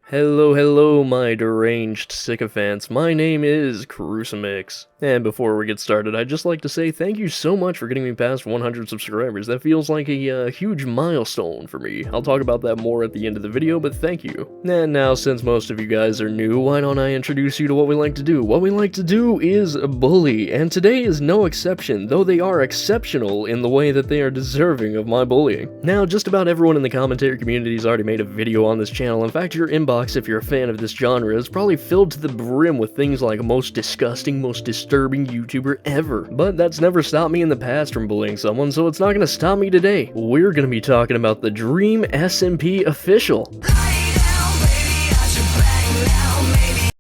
Hello, my deranged sycophants. My name is Crucimix. And before we get started, I'd just like to say thank you so much for getting me past 100 subscribers. That feels like a huge milestone for me. I'll talk about that more at the end of the video, but thank you. And now, since most of you guys are new, why don't I introduce you to what we like to do? What we like to do is bully, and today is no exception, though they are exceptional in the way that they are deserving of my bullying. Now, just about everyone in the commentary community has already made a video on this channel. In fact, your inbox, if you're a fan of this genre, is probably filled to the brim with things like most disgusting, most disturbing YouTuber ever. But that's never stopped me in the past from bullying someone, so it's not gonna stop me today. We're gonna be talking about the Dream SMP official.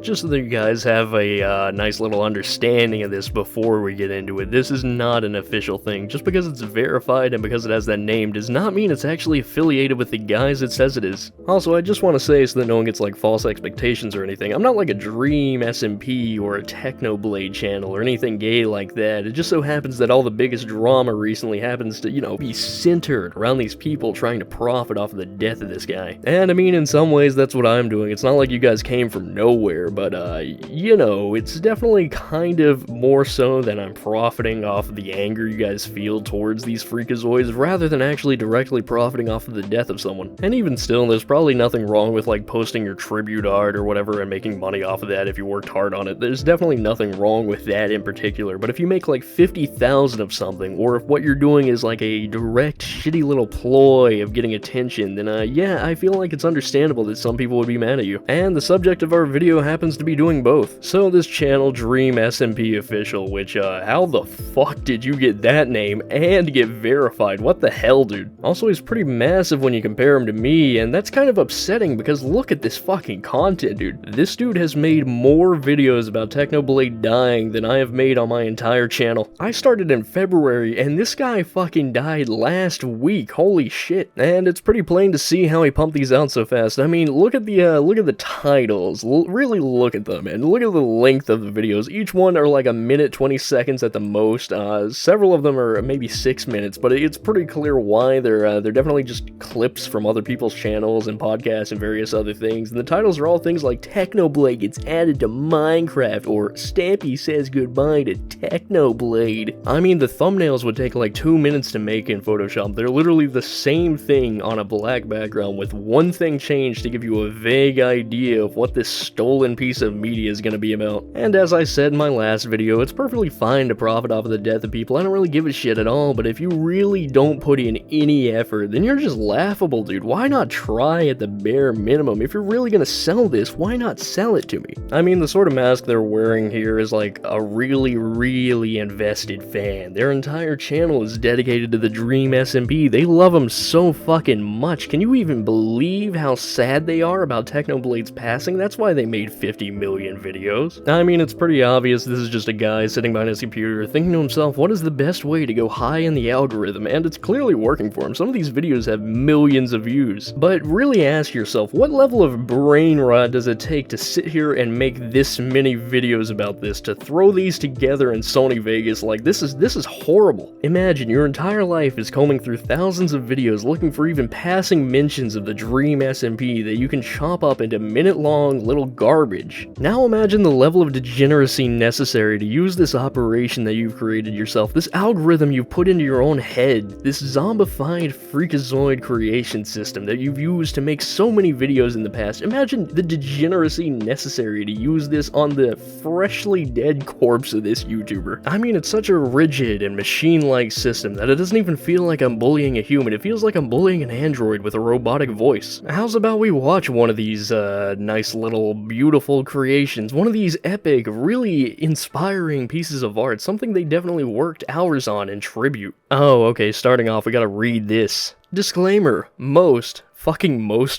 Just so that you guys have a nice little understanding of this before we get into it, this is not an official thing. Just because it's verified and because it has that name does not mean it's actually affiliated with the guys it says it is. Also, I just want to say, so that no one gets like false expectations or anything, I'm not like a Dream SMP or a Technoblade channel or anything gay like that. It just so happens that all the biggest drama recently happens to, be centered around these people trying to profit off of the death of this guy. And I mean, in some ways, that's what I'm doing. It's not like you guys came from nowhere. But, it's definitely kind of more so than I'm profiting off of the anger you guys feel towards these freakazoids, rather than actually directly profiting off of the death of someone. And even still, there's probably nothing wrong with, like, posting your tribute art or whatever and making money off of that if you worked hard on it. There's definitely nothing wrong with that in particular. But if you make, like, 50,000 of something, or if what you're doing is, like, a direct, shitty little ploy of getting attention, then, yeah, I feel like it's understandable that some people would be mad at you. And the subject of our video happens to be doing both. So this channel, Dream SMP Official, which, how the fuck did you get that name and get verified? What the hell, dude? Also, he's pretty massive when you compare him to me, and that's kind of upsetting because look at this fucking content, dude. This dude has made more videos about Technoblade dying than I have made on my entire channel. I started in February, and this guy fucking died last week. Holy shit. And it's pretty plain to see how he pumped these out so fast. I mean, look at the titles. Really look at them, and look at the length of the videos. Each one are like a minute 20 seconds at the most. Several of them are maybe 6 minutes, but it's pretty clear why. They're definitely just clips from other people's channels and podcasts and various other things. And the titles are all things like Technoblade gets added to Minecraft, or Stampy says goodbye to Technoblade. I mean, the thumbnails would take like 2 minutes to make in Photoshop. They're literally the same thing on a black background with one thing changed to give you a vague idea of what this stolen piece of media is gonna be about. And as I said in my last video, it's perfectly fine to profit off of the death of people. I don't really give a shit at all, but if you really don't put in any effort, then you're just laughable, dude. Why not try at the bare minimum? If you're really gonna sell this, why not sell it to me? I mean, the sort of mask they're wearing here is like a really invested fan. Their entire channel is dedicated to the Dream SMP. They love them so fucking much. Can you even believe how sad they are about Technoblade's passing? That's why they made 50 million videos. I mean, it's pretty obvious this is just a guy sitting behind his computer thinking to himself, what is the best way to go high in the algorithm? And it's clearly working for him. Some of these videos have millions of views. But really ask yourself, what level of brain rot does it take to sit here and make this many videos about this, to throw these together in Sony Vegas? Like, this is horrible. Imagine your entire life is combing through thousands of videos looking for even passing mentions of the Dream SMP that you can chop up into minute-long little garbage. Now imagine the level of degeneracy necessary to use this operation that you've created yourself, this algorithm you've put into your own head, this zombified freakazoid creation system that you've used to make so many videos in the past. Imagine the degeneracy necessary to use this on the freshly dead corpse of this YouTuber. I mean, it's such a rigid and machine-like system that it doesn't even feel like I'm bullying a human. It feels like I'm bullying an android with a robotic voice. How's about we watch one of these nice little beautiful creations, one of these epic, really inspiring pieces of art, something they definitely worked hours on in tribute. Oh, okay, starting off, we gotta read this. Disclaimer, most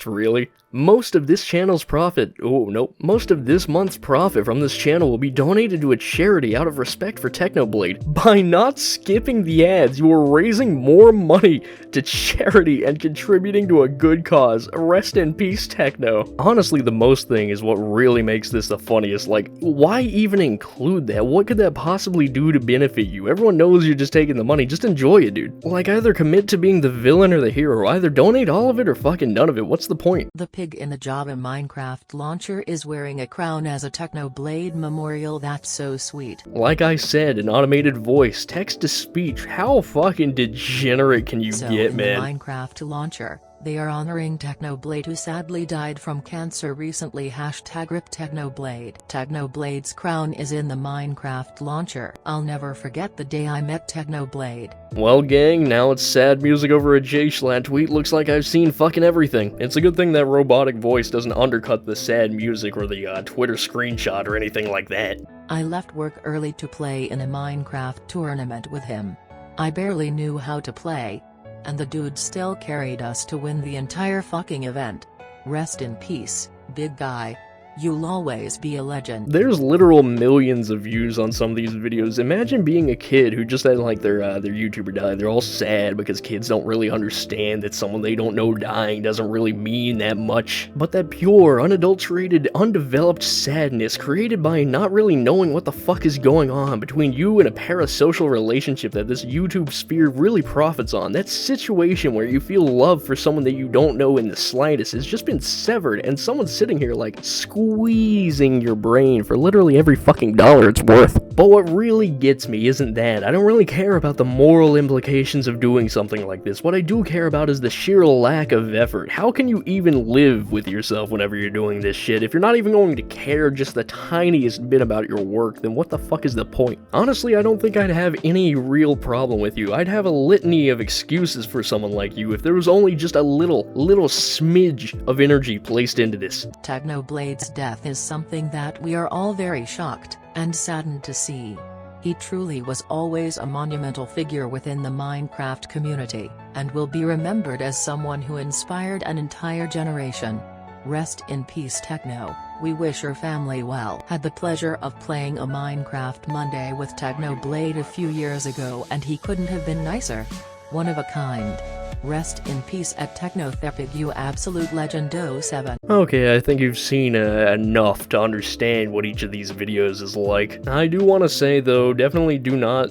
really. Most of this channel's profit, most of this month's profit from this channel will be donated to a charity out of respect for Technoblade. By not skipping the ads, you are raising more money to charity and contributing to a good cause. Rest in peace, Techno. Honestly, the most thing is what really makes this the funniest. Like, why even include that? What could that possibly do to benefit you? Everyone knows you're just taking the money. Just enjoy it, dude. Like, either commit to being the villain or the hero. Either donate all of it or fucking none of it. What's the point? The pig in the Java Minecraft launcher is wearing a crown as a technoblade memorial. That's so sweet. Like I said, an automated voice, text-to-speech. How fucking degenerate can you get, man? In the Minecraft launcher, they are honoring Technoblade, who sadly died from cancer recently. #riptechnoblade. Technoblade's crown is in the Minecraft launcher. I'll never forget the day I met Technoblade. Well, gang, now it's sad music over a J-Schlatt tweet. Looks like I've seen fucking everything. It's a good thing that robotic voice doesn't undercut the sad music or the Twitter screenshot or anything like that. I left work early to play in a Minecraft tournament with him. I barely knew how to play, and the dude still carried us to win the entire fucking event. Rest in peace, big guy. You'll always be a legend. There's literal millions of views on some of these videos. Imagine being a kid who just had like their YouTuber die. They're all sad because kids don't really understand that someone they don't know dying doesn't really mean that much. But that pure, unadulterated, undeveloped sadness created by not really knowing what the fuck is going on between you and a parasocial relationship that this YouTube sphere really profits on. That situation where you feel love for someone that you don't know in the slightest has just been severed, and someone's sitting here like squeezing your brain for literally every fucking dollar it's worth. But what really gets me isn't that. I don't really care about the moral implications of doing something like this. What I do care about is the sheer lack of effort. How can you even live with yourself whenever you're doing this shit? If you're not even going to care just the tiniest bit about your work, then what the fuck is the point? Honestly, I don't think I'd have any real problem with you. I'd have a litany of excuses for someone like you if there was only just a little smidge of energy placed into this. Technoblade's death is something that we are all very shocked and saddened to see. He truly was always a monumental figure within the Minecraft community, and will be remembered as someone who inspired an entire generation. Rest in peace, Techno. We wish your family well. Had the pleasure of playing a Minecraft Monday with Technoblade a few years ago, and he couldn't have been nicer. One of a kind. Rest in peace at Technotherapig, you absolute legend. 07. Okay, I think you've seen enough to understand what each of these videos is like. I do want to say though, definitely do not,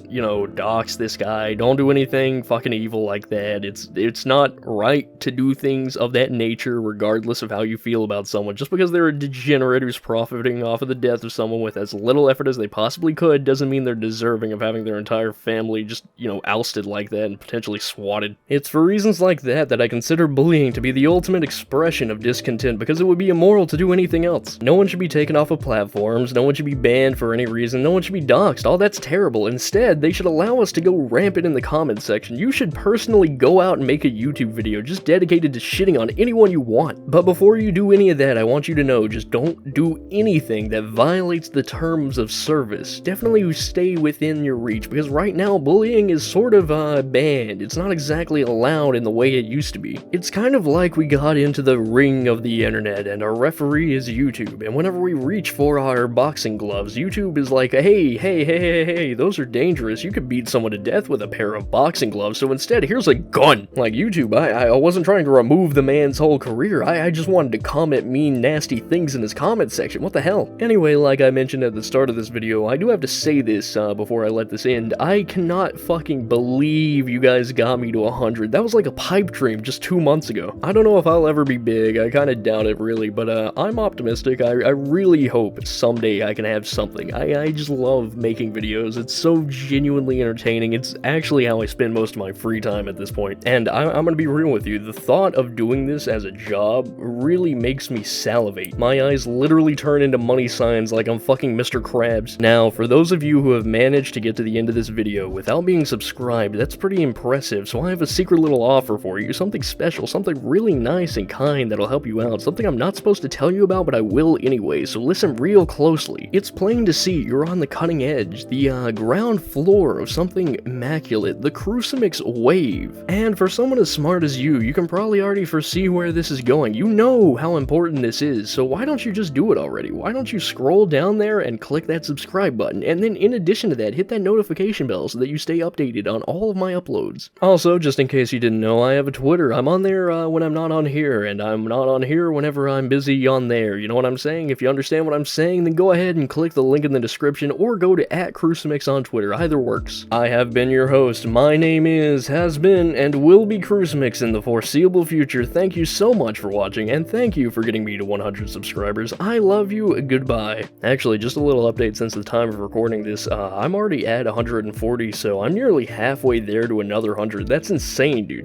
dox this guy. Don't do anything fucking evil like that. It's not right to do things of that nature regardless of how you feel about someone. Just because they're a degenerate who's profiting off of the death of someone with as little effort as they possibly could doesn't mean they're deserving of having their entire family just, ousted like that and potentially swatted. It's for reasons like that I consider bullying to be the ultimate expression of discontent, because it would be immoral to do anything else. No one should be taken off of platforms, no one should be banned for any reason, no one should be doxxed. All that's terrible. Instead, they should allow us to go rampant in the comments section. You should personally go out and make a YouTube video just dedicated to shitting on anyone you want. But before you do any of that, I want you to know, just don't do anything that violates the terms of service. Definitely stay within your reach, because right now bullying is sort of banned. It's not exactly allowed in the way it used to be. It's kind of like we got into the ring of the internet and our referee is YouTube, and whenever we reach for our boxing gloves, YouTube is like, hey, those are dangerous. You could beat someone to death with a pair of boxing gloves, so instead here's a gun. Like, YouTube, I wasn't trying to remove the man's whole career. I just wanted to comment mean, nasty things in his comment section. What the hell? Anyway, like I mentioned at the start of this video, I do have to say this before I let this end. I cannot fucking believe you guys got me to 100. That was like a pipe dream just 2 months ago. I don't know if I'll ever be big. I kind of doubt it, really, but I'm optimistic. I really hope someday I can have something. I just love making videos. It's so genuinely entertaining. It's actually how I spend most of my free time at this point. And I'm gonna be real with you. The thought of doing this as a job really makes me salivate. My eyes literally turn into money signs like I'm fucking Mr. Krabs. Now, for those of you who have managed to get to the end of this video without being subscribed, that's pretty impressive, so I have a secret little offer for you. Something special, something really nice and kind that'll help you out. Something I'm not supposed to tell you about, but I will anyway, so listen real closely. It's plain to see you're on the cutting edge, the ground floor of something immaculate, the Crucifix wave. And for someone as smart as you can probably already foresee where this is going. You know how important this is, so why don't you just do it already? Why don't you scroll down there and click that subscribe button, and then in addition to that, hit that notification bell so that you stay updated on all of my uploads. Also, just in case you didn't didn't know, I have a Twitter. I'm on there when I'm not on here, and I'm not on here whenever I'm busy on there. You know what I'm saying? If you understand what I'm saying, then go ahead and click the link in the description, or go to @Crucimix on Twitter. Either works. I have been your host. My name is, has been, and will be Crucimix in the foreseeable future. Thank you so much for watching, and thank you for getting me to 100 subscribers. I love you. Goodbye. Actually, just a little update since the time of recording this. I'm already at 140, so I'm nearly halfway there to another 100. That's insane, dude.